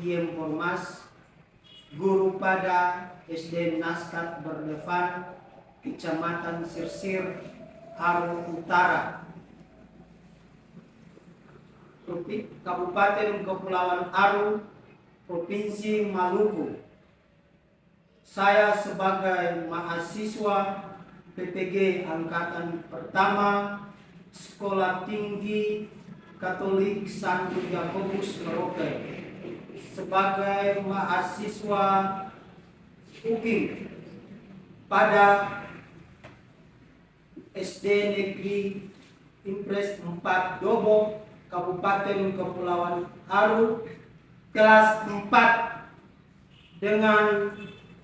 IM Formas, guru pada SD Naskat Berdevan, Kecamatan Sirsir, Aru Utara, Kabupaten Kepulauan Aru, Provinsi Maluku. Saya sebagai mahasiswa PPG Angkatan Pertama Sekolah Tinggi Katolik Santo Yakobus Merauke, sebagai mahasiswa UPIM pada SD Negeri Impres 4 Dobo, Kabupaten Kepulauan Aru, kelas 4, dengan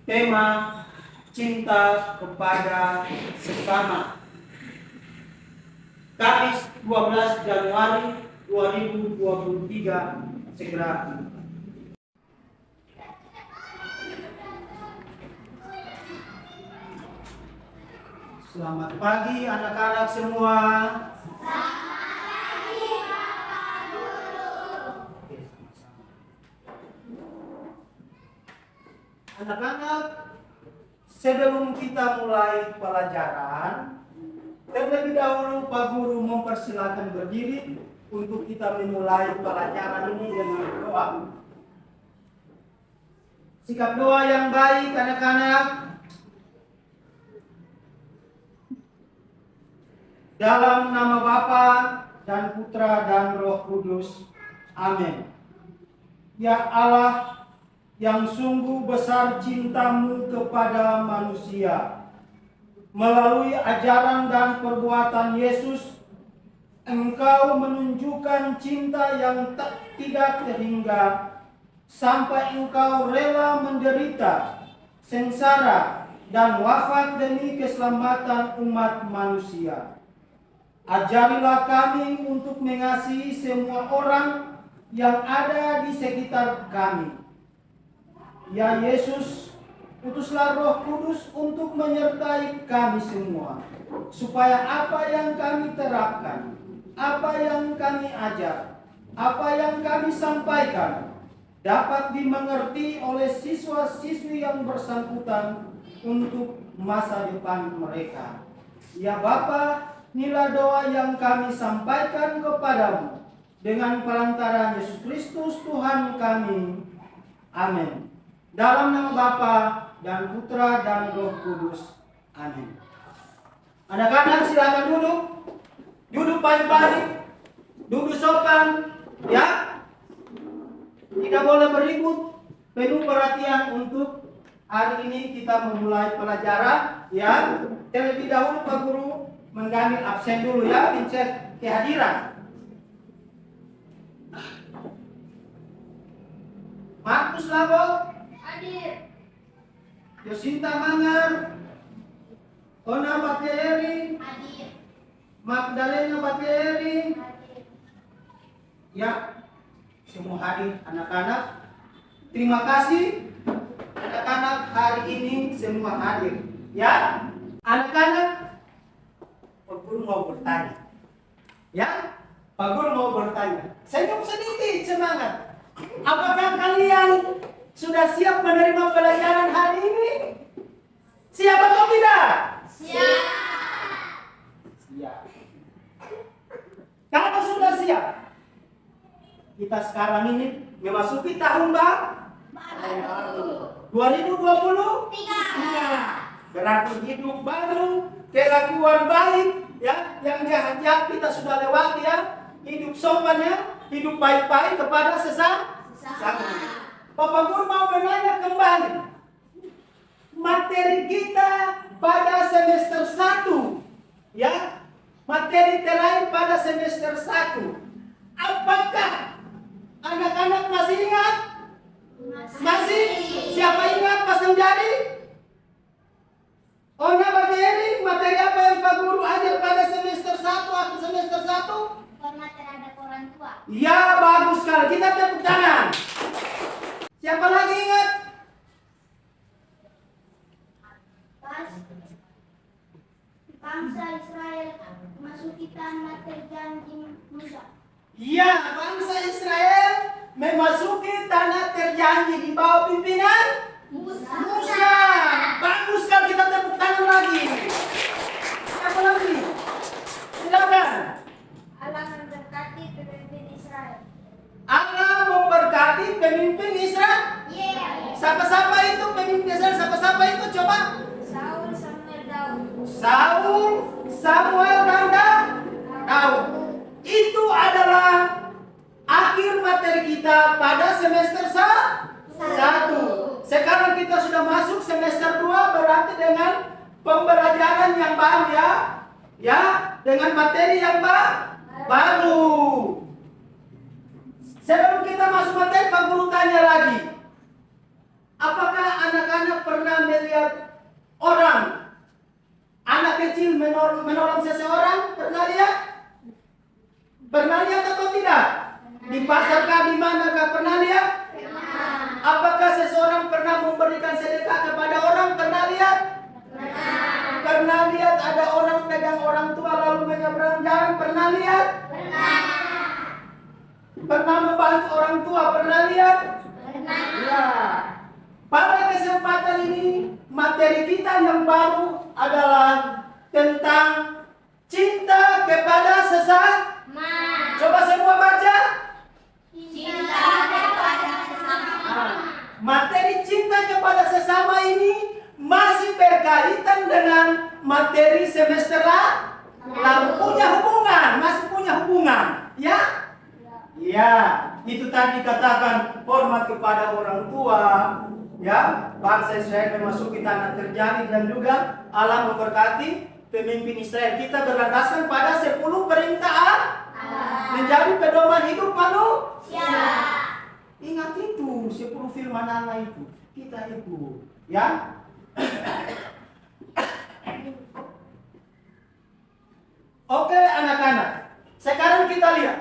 tema cinta kepada sesama. Kamis 12 Januari 2023 segera. Selamat pagi anak-anak semua. Anak-anak, sebelum kita mulai pelajaran, terlebih dahulu Pak Guru mempersilakan berdiri untuk kita memulai pelajaran ini dengan doa. Sikap doa yang baik anak-anak. Dalam nama Bapa dan Putra dan Roh Kudus. Amin. Ya Allah, yang sungguh besar cintamu kepada manusia. Melalui ajaran dan perbuatan Yesus, Engkau menunjukkan cinta yang tidak terhingga, sampai Engkau rela menderita, sengsara, dan wafat demi keselamatan umat manusia. Ajarilah kami untuk mengasihi semua orang yang ada di sekitar kami. Ya Yesus, utuslah Roh Kudus untuk menyertai kami semua, supaya apa yang kami terapkan, apa yang kami ajar, apa yang kami sampaikan dapat dimengerti oleh siswa-siswi yang bersangkutan untuk masa depan mereka. Ya Bapa, inilah doa yang kami sampaikan kepadamu dengan perantaraan Yesus Kristus Tuhan kami. Amin. Dalam nama Bapa dan Putra dan Roh Kudus. Amin. Anak-anak silakan duduk. Duduk baik-baik. Duduk sopan, ya. Tidak boleh beribut. Penuh perhatian untuk hari ini kita memulai pelajaran, ya. Terlebih dahulu Pak Guru mengambil absen dulu, ya, dicek kehadiran. Markus Labo hadir. Yosinta Mangar, Ona Bateri hadir. Magdalena Bateri hadir. Ya, semua hadir anak-anak. Terima kasih anak-anak, hari ini semua hadir. Ya, anak-anak, Pak Guru mau bertanya. Ya, Pak Guru mau bertanya. Senyum sedikit, semangat. Apakah kalian sudah siap menerima pelajaran hari ini? Siap atau tidak? Siap. Siap. Kalau sudah siap, kita sekarang ini memasuki tahun baru 2023. Berarti hidup baru, kelakuan baik, ya, yang jahat-jahat kita sudah lewati, ya. Hidup sopannya, hidup baik-baik kepada sesama. Bapak Guru mau menanya kembali. Materi kita pada semester 1, ya. Materi terakhir pada semester 1. Apakah anak-anak masih ingat? Masih? Siapa ingat pasang jari? Ona materi apa yang Pak Guru ajar pada semester 1 atau semester 1? Hormat terhadap orang tua. Ya, bagus sekali. Kita tepuk tangan. Siapa lagi ingat? Bangsa Israel memasuki tanah terjanji Musa. Ya, bangsa Israel memasuki tanah terjanji di bawah pimpinan Musa. Bagus sekali, kita tepuk tangan lagi. Siapa lagi? Silakan. Allah memberkati pemimpin Israel. Allah memberkati pemimpin Israel. Yeah. Siapa-siapa itu pemimpin Israel? Siapa-siapa itu? Coba. Saul, Samuel, Daud. Saul, Samuel, dan Daud. Itu adalah akhir materi kita pada semester 1. Sekarang kita sudah masuk semester 2, berarti dengan pembelajaran yang baru ya. Ya, dengan materi yang baru. Sebelum kita masuk materi, Pak Guru tanya lagi. Apakah anak-anak pernah melihat orang, anak kecil menolong seseorang? Pernah lihat? Pernah lihat atau tidak? Di pasar kah, di mana kah, pernah lihat? Apakah seseorang pernah memberikan sedekah kepada orang? Pernah lihat? Pernah lihat ada orang pegang orang tua lalu menyeberang jalan? Pernah lihat? Pernah membantu orang tua? Pernah lihat? Ya. Pada kesempatan ini materi kita yang baru adalah tentang cinta kepada sesama. Coba semua baca. Cinta kepada sesama. Materi cinta kepada sesama ini masih berkaitan dengan materi semester lalu. Masih punya hubungan, ya? Ya, itu tadi katakan hormat kepada orang tua, ya. Bangsa Israel memasuki tanah terjanji dan juga Allah memberkati pemimpin Israel. Kita berlandaskan pada 10 perintah menjadi pedoman hidup manusia. Ingat itu 10 firman Allah itu. Kita ikut, ya. Oke anak-anak, sekarang kita lihat.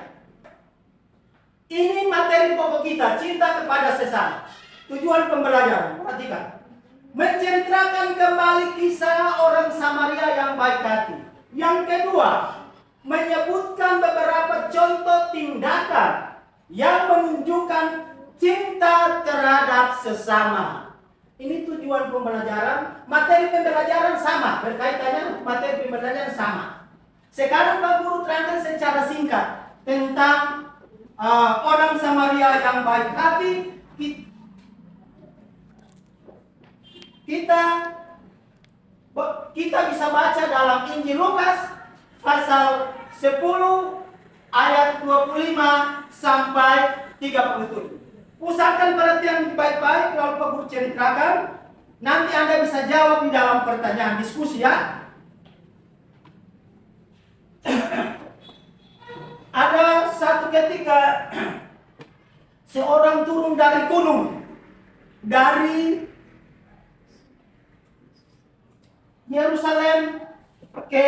Ini materi pokok kita, cinta kepada sesama. Tujuan pembelajaran, perhatikan. Menceritakan kembali kisah orang Samaria yang baik hati. Yang kedua, menyebutkan beberapa contoh tindakan yang menunjukkan cinta terhadap sesama. Ini tujuan pembelajaran. Materi pembelajaran sama, berkaitannya materi pembelajaran sama. Sekarang Pak Guru terangkan secara singkat tentang orang Samaria yang baik hati. Kita bisa baca dalam Injil Lukas pasal 10 ayat 25 sampai 37. Usahakan perhatian baik-baik kalau Pak Guru ceritakan. Nanti Anda bisa jawab di dalam pertanyaan diskusi ya. Ada satu ketika seorang turun dari gunung, dari Yerusalem ke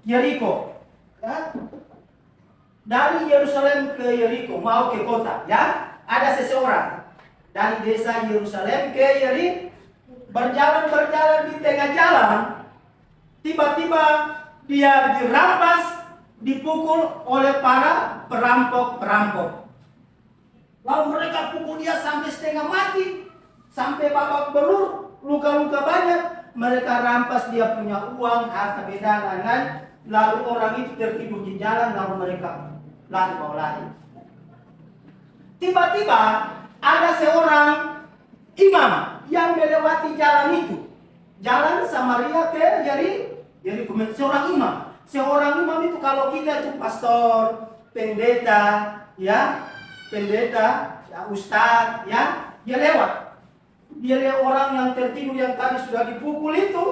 Yeriko, ya? Dari Yerusalem ke Yeriko mau ke kota, ya? Ada seseorang dari desa Yerusalem ke Yeriko, berjalan di tengah jalan, tiba-tiba dia dirampas, dipukul oleh para perampok. Lalu mereka pukul dia sampai setengah mati, sampai babak belur, luka-luka banyak. Mereka rampas dia punya uang, harta bedangan, lalu orang itu tertidur di jalan, lalu mereka lari. Tiba-tiba ada seorang imam yang melewati jalan itu, jalan Samaria ke Yeriko. Seorang imam itu kalau kita itu pastor, pendeta, ya ustaz, ya, dia lewat orang yang tertidur yang tadi sudah dipukul itu,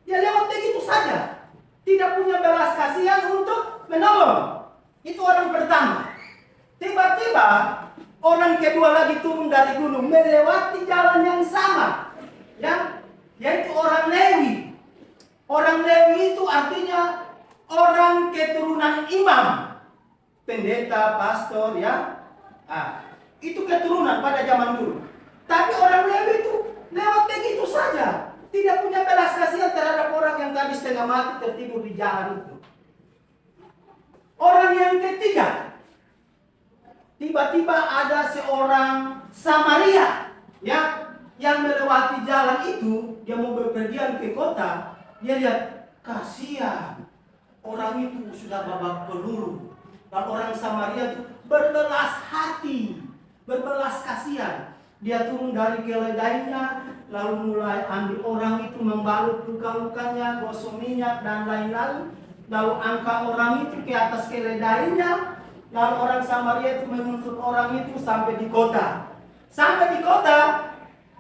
dia lewat begitu saja, tidak punya belas kasihan untuk menolong. Itu orang pertama. Tiba-tiba orang kedua lagi turun dari gunung melewati jalan yang sama, ya, yaitu orang Lewi. Orang Lewi itu artinya orang keturunan imam, pendeta, pastor, ya. Itu keturunan pada zaman dulu. Tapi orang Lewi itu lewat begitu saja, tidak punya belas kasihan terhadap orang yang tadi setengah mati tertidur di jalan itu. Orang yang ketiga, tiba-tiba ada seorang Samaria ya yang melewati jalan itu, dia mau bepergian ke kota, dia lihat kasihan orang itu sudah babak belur. Dan orang Samaria itu berbelas hati, berbelas kasihan. Dia turun dari keledainya, lalu mulai ambil orang itu, membalut luka-lukanya, gosok minyak dan lain-lain. Lalu angkat orang itu ke atas keledainya. Lalu orang Samaria itu menuntut orang itu sampai di kota. Sampai di kota,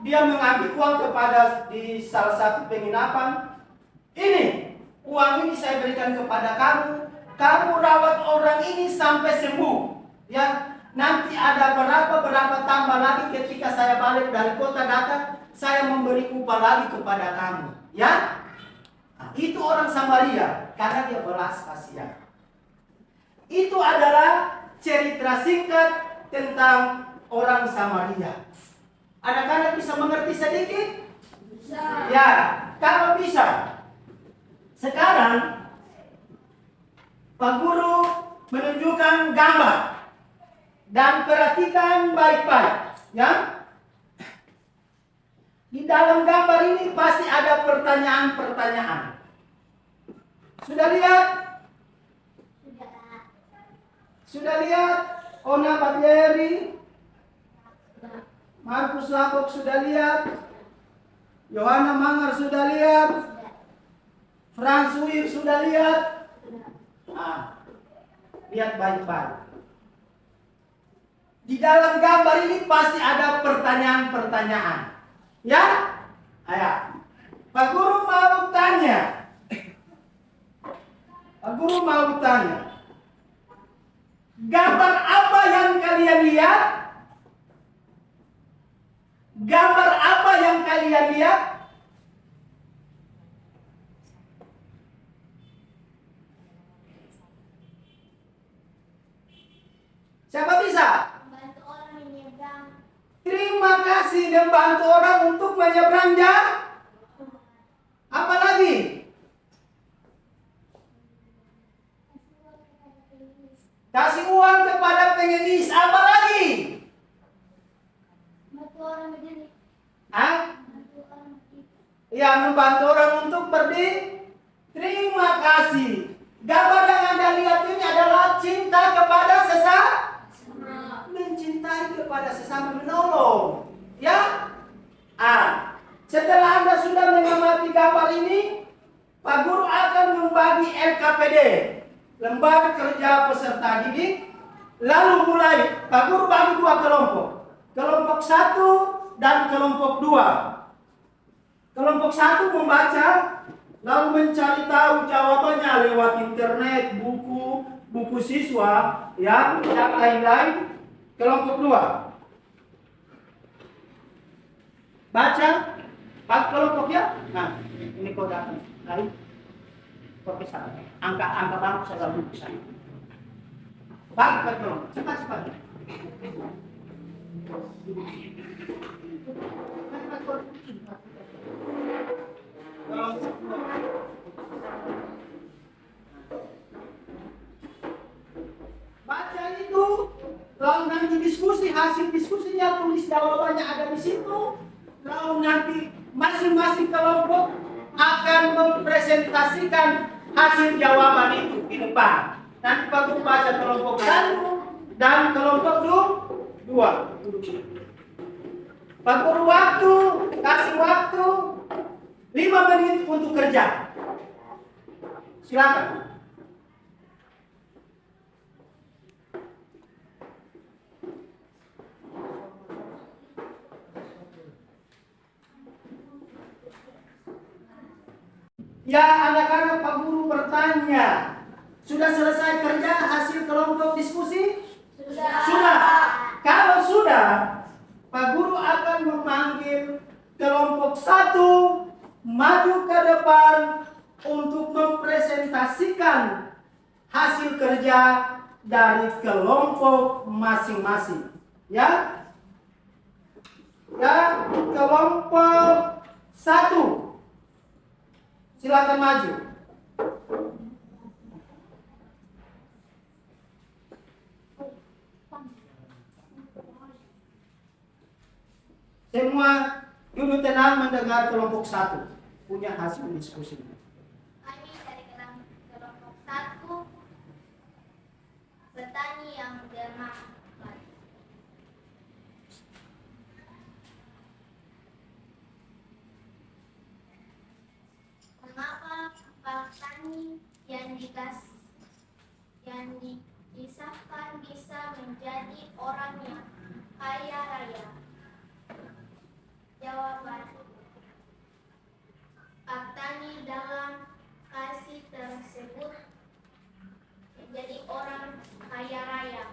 dia mengambil uang kepada di salah satu penginapan. Ini, uang ini saya berikan kepada kamu. Kamu rawat orang ini sampai sembuh. Ya, nanti ada berapa tambah lagi ketika saya balik dari kota datang, saya memberi upah lagi kepada kamu. Ya, nah, itu orang Samaria karena dia belas kasihan. Itu adalah cerita singkat tentang orang Samaria. Anak-anak bisa mengerti sedikit? Bisa. Ya, kalau bisa. Sekarang Pak Guru menunjukkan gambar dan perhatikan baik-baik, ya. Di dalam gambar ini pasti ada pertanyaan-pertanyaan. Sudah lihat? Sudah lihat? Ona Badleri, Markus Labok sudah lihat? Yohana Mangar sudah lihat? Frans Wir sudah lihat? Nah, lihat baik-baik. Di dalam gambar ini pasti ada pertanyaan-pertanyaan. Ya? Ayo. Pak Guru mau tanya. Pak Guru mau tanya. Gambar apa yang kalian lihat? Gambar apa yang kalian lihat? Siapa bisa? Membantu orang menyeberang. Terima kasih, membantu orang untuk menyeberang jalan. Apa lagi? Kasih uang kepada pengemis. Apa lagi? Membantu orang berdiri. Hah? Membantu orang berdiri. Ya, membantu orang untuk berdiri. Terima kasih. Gambar yang Anda lihat ini adalah cinta kepada sesama. Mencintai kepada sesama, menolong. Ya? Setelah Anda sudah mengamati gambar ini, Pak Guru akan membagi LKPD, lembar kerja peserta didik. Lalu mulai Pak Guru bagi dua kelompok. Kelompok 1 dan kelompok 2. Kelompok 1 membaca, lalu mencari tahu jawabannya lewat internet, buku siswa, ya, dan lain-lain. Kelompok 2 baca, pak kelompoknya. Nah, ini kau datang. Lain, profesor, angka bangku saya buku saya. Bagi pak kelompok, cepat. Baca itu, lalu nanti diskusi, hasil diskusinya tulis jawabannya ada di situ. Lalu nanti masing-masing kelompok akan mempresentasikan hasil jawaban itu di depan. Nanti Pak Guru baca kelompok 1 dan kelompok 2. Pak Guru kasih waktu 5 menit untuk kerja. Silakan. Ya, anak-anak, Pak Guru bertanya, sudah selesai kerja hasil kelompok diskusi? Sudah. Kalau sudah, Pak Guru akan memanggil kelompok 1 maju ke depan untuk mempresentasikan hasil kerja dari kelompok masing-masing. Ya? Ya, kelompok 1. Silakan maju. Semua duduk tenang mendengar kelompok 1 punya hasil diskusi. Kami dari kelompok 1, petani yang bermanfaat. Mengapa petani yang disahkan bisa menjadi orang yang kaya raya? Jawaban: petani dalam kasih tersebut menjadi orang kaya raya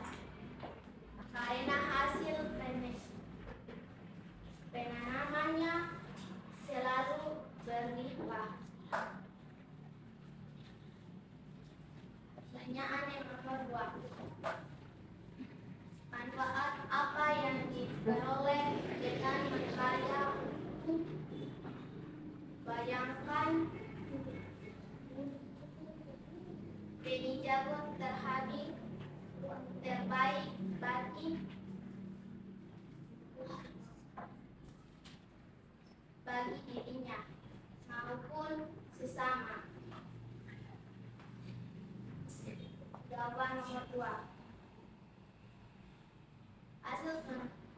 karena hasil penanamannya selalu berlimpah. Pertanyaan yang nomor 2. Manfaat apa yang diperoleh dengan berkarya? Bayangkan benih jagung terbaik bagi dirinya maupun sesama. Jawaban nomor 2. Hasil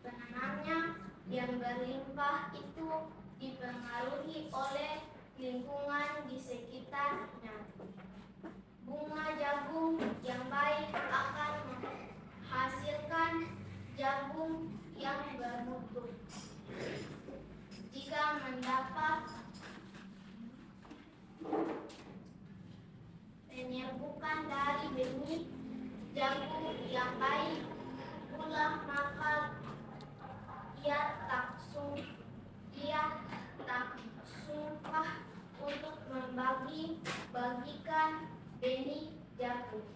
penanamnya yang berlimpah itu dipengaruhi oleh lingkungan di sekitarnya. Bunga jagung yang baik akan menghasilkan jagung yang bermutu. Jika mendapat penyerbukan dari benih jagung yang baik pula, maka ia tak sumpah untuk membagikan benih jagung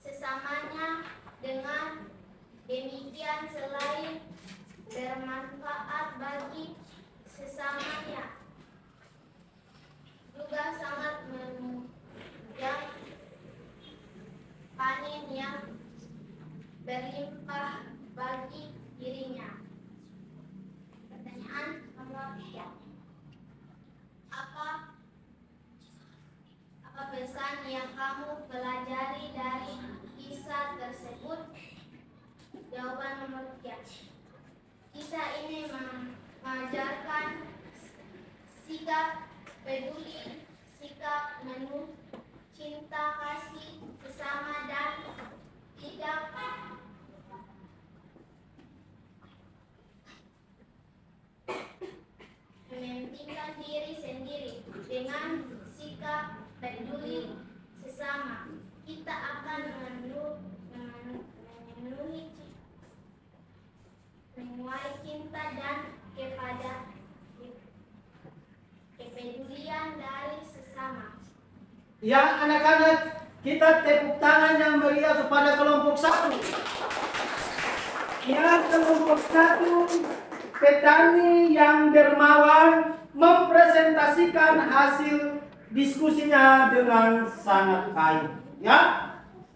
sesamanya. Dengan demikian, selain bermanfaat bagi sesamanya, juga sangat menunjang panen yang berlimpah bagi dirinya. Pertanyaan nomor 3. Apa pesan yang kamu pelajari dari kisah tersebut? Jawaban nomor 3. Kisah ini mengajarkan sikap peduli, sikap penuh cinta kasih sesama, dan tidak mementingkan diri sendiri. Dengan sikap peduli sesama, kita akan menuai cinta dan kepedulian dari sesama. Ya, anak-anak, kita tepuk tangan yang meriah kepada kelompok 1. Ya, kelompok 1, petani yang dermawan, mempresentasikan hasil diskusinya dengan sangat baik. Ya,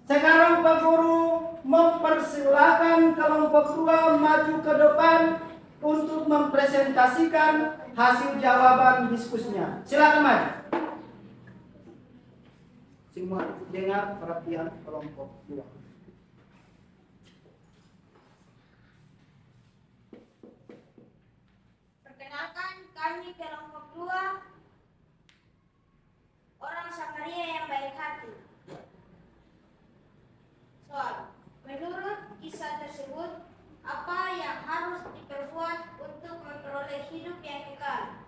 sekarang Pak Guru mempersilahkan kelompok 2 maju ke depan untuk mempresentasikan hasil jawaban diskusinya. Silakan maju. Semua dengar perhatian kelompok 2. Perkenalkan, kami kelompok 2, orang Samaria yang baik hati. Soal: menurut kisah tersebut, apa yang harus diperbuat untuk memperoleh hidup yang kekal?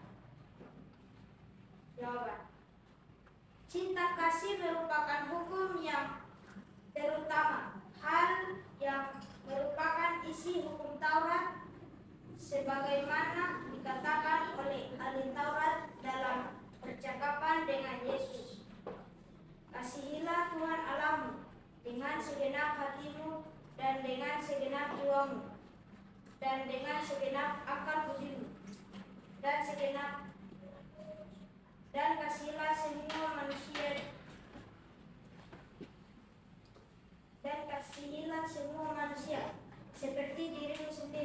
Jawaban: cinta kasih merupakan hukum yang terutama, hal yang merupakan isi hukum Taurat, sebagaimana dikatakan oleh ahli Taurat dalam percakapan dengan Yesus. Kasihilah Tuhan Allahmu dengan segenap hatimu, dan dengan segenap jiwamu, dan dengan segenap akal budimu, dan kasihilah semua manusia seperti dirimu sendiri.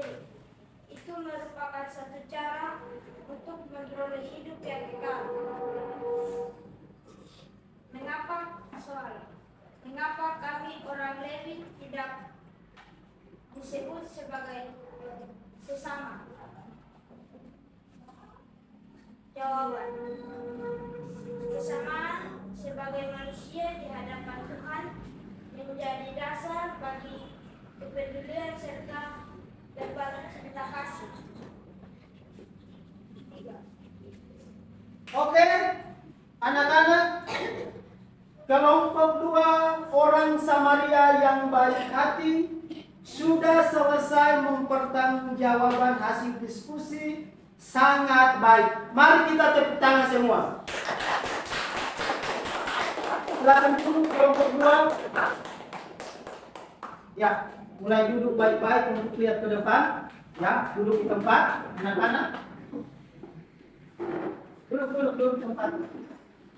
memperoleh hidup yang kekal. Mengapa kami orang Lewi tidak disebut sebagai sesama? Jawaban: kesamaan sebagai manusia di hadapan Tuhan menjadi dasar bagi kepedulian serta berbagi cinta kasih. Oke, anak-anak, kelompok dua orang Samaria yang baik hati sudah selesai mempertanggungjawabkan hasil diskusi sangat baik. Mari kita tepuk tangan semua. Silakan duduk kelompok dua. Ya, mulai duduk baik-baik untuk lihat ke depan. Ya, duduk di tempat, anak-anak. Duduk di tempat.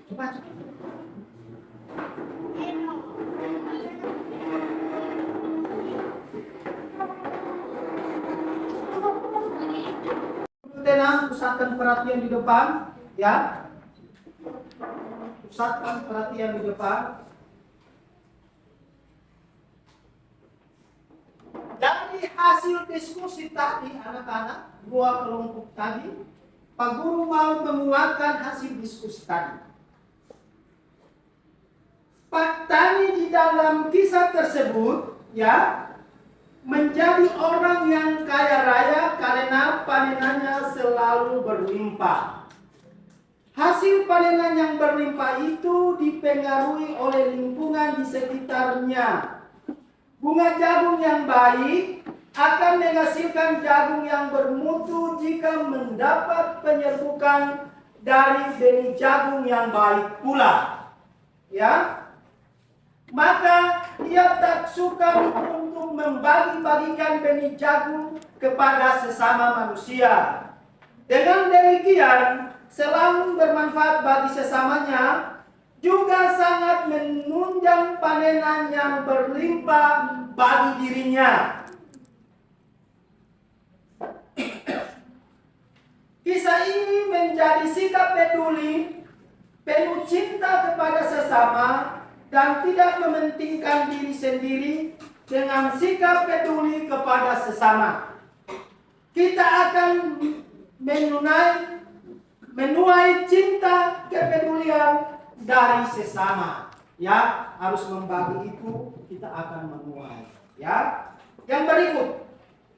Cepat. Tenang, pusatkan perhatian di depan, ya. Pusatkan perhatian di depan. Dari hasil diskusi tadi, anak-anak, dua kelompok tadi, Pak Guru mau menguatkan hasil diskusi tadi. Petani di dalam kisah tersebut, ya, menjadi orang yang kaya raya karena panenannya selalu berlimpah. Hasil panenan yang berlimpah itu dipengaruhi oleh lingkungan di sekitarnya. Bunga jagung yang baik akan menghasilkan jagung yang bermutu jika mendapat penyerbukan dari benih jagung yang baik pula. Ya, maka ia tak suka untuk membagi-bagikan benih jagung kepada sesama manusia. Dengan demikian, selalu bermanfaat bagi sesamanya, juga sangat menunjang panenan yang berlimpah bagi dirinya. Kisah ini menjadi sikap peduli, penuh cinta kepada sesama, dan tidak mementingkan diri sendiri dengan sikap peduli kepada sesama. Kita akan menuai cinta kepedulian dari sesama. Ya, harus membagi itu kita akan menuai. Ya, yang berikut,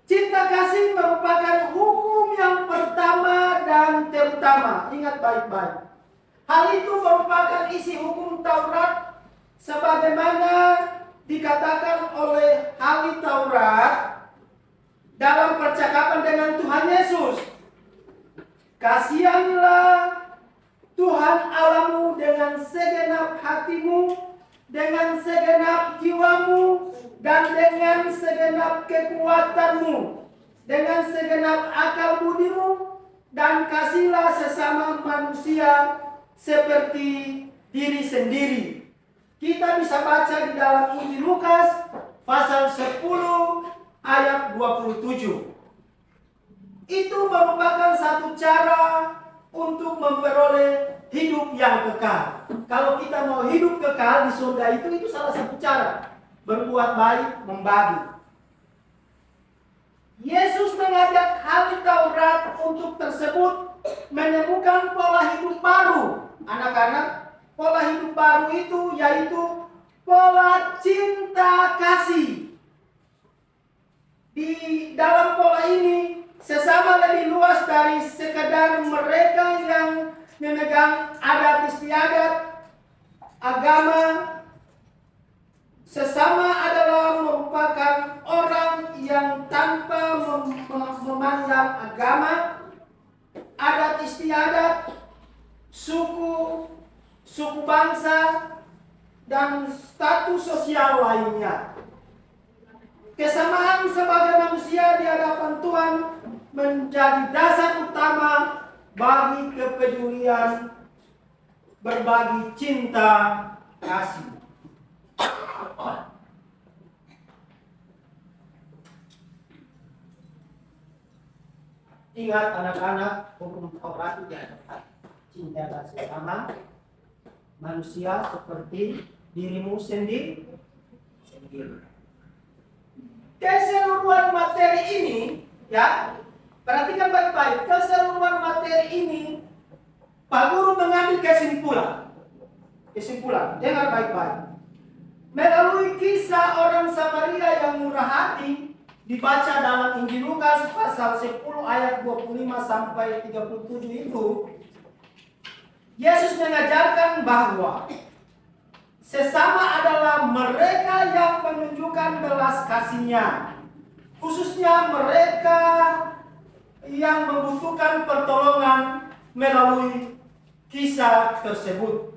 cinta kasih merupakan hukum yang pertama dan terutama. Ingat baik-baik. Hal itu merupakan isi hukum Taurat sebagaimana dikatakan oleh ahli Taurat dalam percakapan dengan Tuhan Yesus. Kasihanilah Tuhan Allahmu dengan segenap hatimu, dengan segenap jiwamu, dan dengan segenap kekuatanmu, dengan segenap akal budimu, dan kasihlah sesama manusia seperti diri sendiri. Kita bisa baca di dalam Injil Lukas pasal 10 ayat 27. Itu merupakan satu cara untuk memperoleh hidup yang kekal. Kalau kita mau hidup kekal di surga itu salah satu cara. Berbuat baik, membagi. Yesus mengajak ahli Taurat untuk tersebut menemukan pola hidup baru. Anak-anak, pola hidup baru itu yaitu pola cinta kasih. Di dalam pola ini sesama lebih luas dari sekedar mereka yang memegang adat istiadat agama. Sesama adalah merupakan orang yang tanpa memandang agama, adat istiadat, suku bangsa, dan status sosial lainnya. Kesamaan sebagai manusia di hadapan Tuhan menjadi dasar utama bagi kepedulian, berbagi cinta kasih. Ingat anak-anak, hukum Taurat tidak tepat. Cintalah sesama manusia seperti dirimu sendiri. Keseluruhan materi ini, ya, perhatikan baik-baik. Keseluruhan materi ini, Pak Guru mengambil kesimpulan. Dengar baik-baik. Melalui kisah orang Samaria yang murah hati, dibaca dalam Injil Lukas pasal 10 ayat 25 sampai 37 itu, Yesus mengajarkan bahwa sesama adalah mereka yang menunjukkan belas kasihnya, khususnya mereka yang membutuhkan pertolongan melalui kisah tersebut.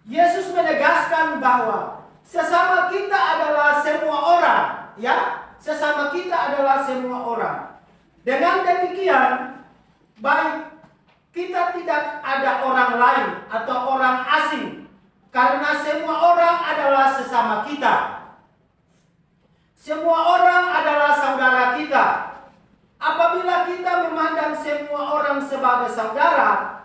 Yesus menegaskan bahwa sesama kita adalah semua orang, ya, sesama kita adalah semua orang. Dengan demikian, baik kita tidak ada orang lain atau orang asing, karena semua orang adalah sesama kita. Semua orang adalah saudara kita. Apabila kita memandang semua orang sebagai saudara,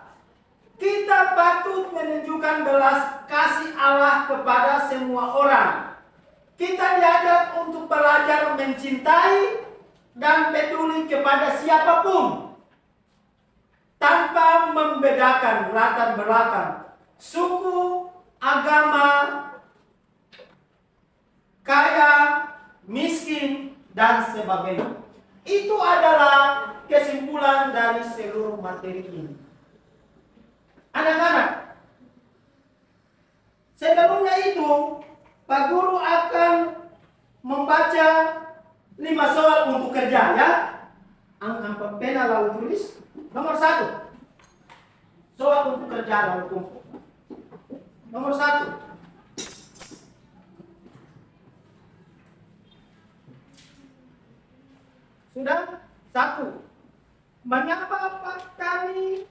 kita patut menunjukkan belas kasih Allah kepada semua orang. Kita diajak untuk belajar mencintai dan peduli kepada siapapun, tanpa membedakan latar belakang, suku, agama, kaya, miskin, dan sebagainya. Itu adalah kesimpulan dari seluruh materi ini. Anak-anak, sebelumnya itu Pak Guru akan membaca 5 soal untuk kerja, ya. Angkat pena lalu tulis. Nomor 1, soal untuk kerja lalu tumpuk. Nomor 1, sudah? 1, mengapa Pak kami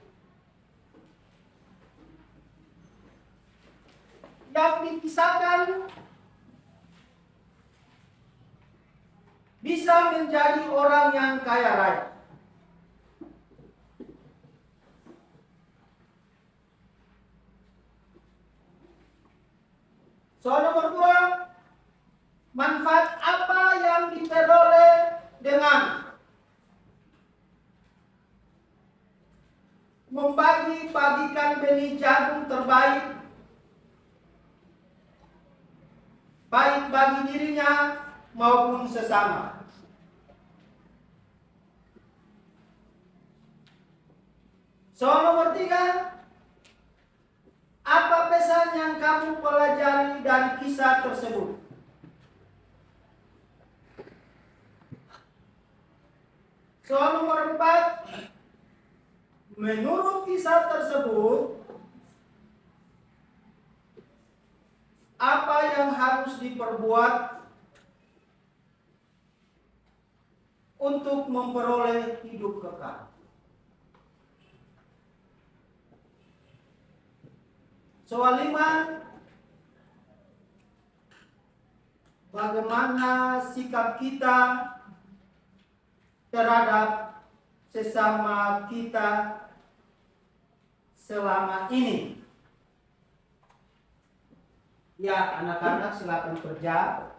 yang dipisahkan bisa menjadi orang yang kaya raya? Soal nomor 2, manfaat apa yang diperoleh dengan membagi-bagikan benih jagung terbaik, baik bagi dirinya maupun sesama? Soal nomor 3, apa pesan yang kamu pelajari dari kisah tersebut? Soal nomor 4, menurut kisah tersebut, apa yang harus diperbuat untuk memperoleh hidup kekal? Soal 5, bagaimana sikap kita terhadap sesama kita selama ini? Ya, anak-anak silakan kerja.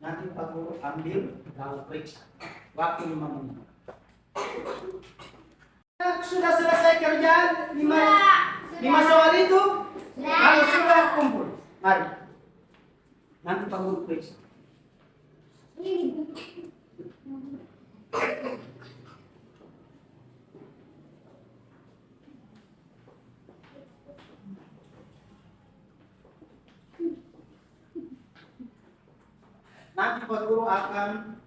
Nanti Pak Guru ambil lalu periksa. Waktu 5 menit. Sudah selesai kerjaan 5 soal itu? Kalau sudah kumpul, mari. Nanti Pak Guru periksa. Nanti Pak Guru akan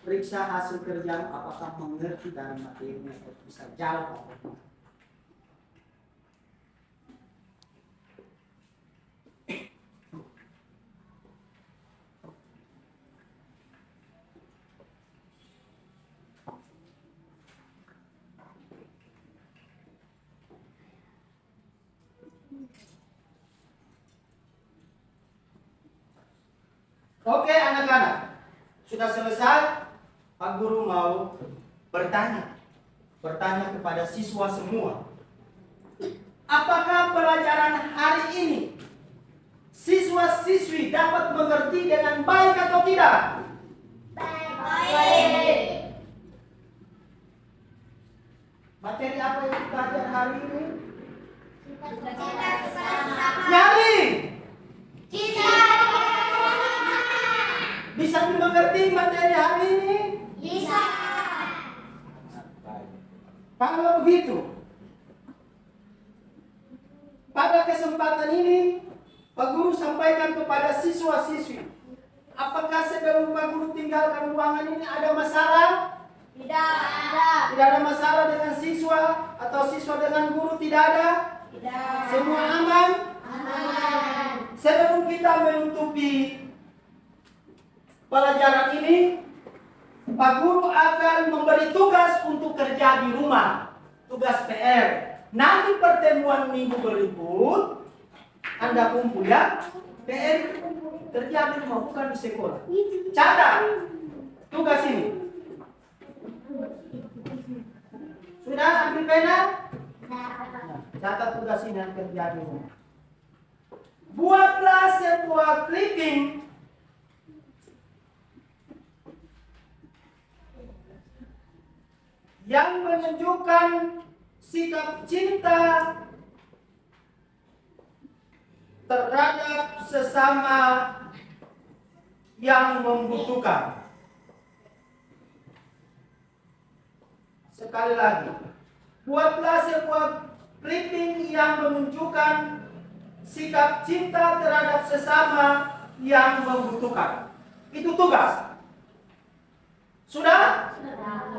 periksa hasil kerja, apakah mengerti dari materinya atau bisa jawab atau tidak. Oke anak-anak, sudah selesai. Pak Guru mau bertanya kepada siswa semua. Apakah pelajaran hari ini siswa-siswi dapat mengerti dengan baik atau tidak? Baik. Materi apa yang kita belajar hari ini? Cita bersama. Nyari. Cita. Bisa dimengerti materi hari ini? Bisa. Kalau begitu, pada kesempatan ini Pak Guru sampaikan kepada siswa-siswi, apakah sebelum Pak Guru tinggalkan ruangan ini ada masalah? Tidak. Tidak ada masalah dengan siswa atau siswa dengan guru, tidak ada? Tidak. Semua aman? Aman. Sebelum kita menutupi pelajaran ini, Pak Guru akan memberi tugas untuk kerja di rumah, tugas PR. Nanti pertemuan minggu berikut, Anda kumpul ya. PR itu kerja di rumah, bukan di sekolah. Catat tugas ini. Sudah ambil pena? Catat tugas ini yang kerja di rumah. Buatlah sebuah clipping yang menunjukkan sikap cinta terhadap sesama yang membutuhkan. Sekali lagi, buatlah sebuah clipping yang menunjukkan sikap cinta terhadap sesama yang membutuhkan. Itu tugas. Sudah?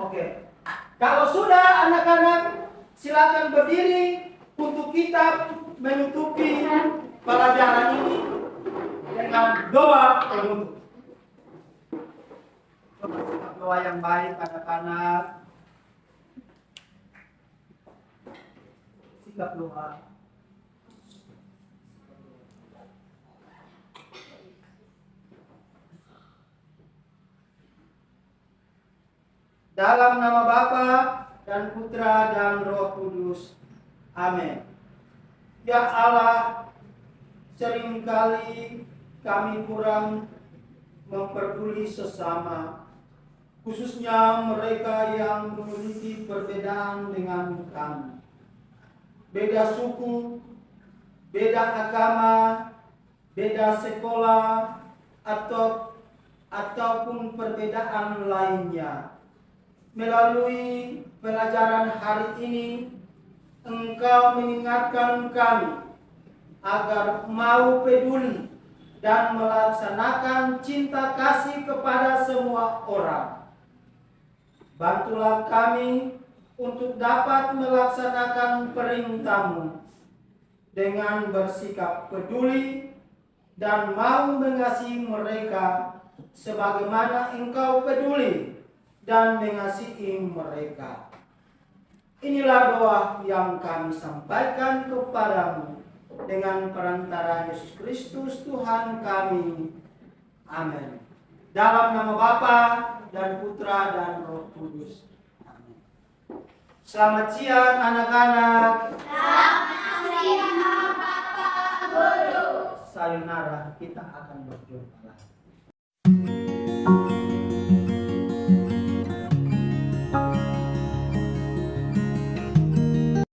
Oke. Kalau sudah, anak-anak silakan berdiri untuk kita menutupi pelajaran ini dengan doa penutup. Doa yang baik, anak-anak. Sikap doa. Dalam nama Bapa dan Putra dan Roh Kudus. Amin. Ya Allah, seringkali kami kurang memperduli sesama, khususnya mereka yang memiliki perbedaan dengan kami. Beda suku, beda agama, beda sekolah, ataupun perbedaan lainnya. Melalui pelajaran hari ini, Engkau mengingatkan kami agar mau peduli dan melaksanakan cinta kasih kepada semua orang. Bantulah kami untuk dapat melaksanakan perintah-Mu dengan bersikap peduli dan mau mengasihi mereka sebagaimana Engkau peduli dan mengasihi mereka. Inilah doa yang kami sampaikan kepadamu dengan perantara Yesus Kristus Tuhan kami. Amin. Dalam nama Bapa dan Putra dan Roh Kudus. Amin. Selamat siang anak-anak. Selamat siang Bapak Guru. Sayonara, kita akan berdoa.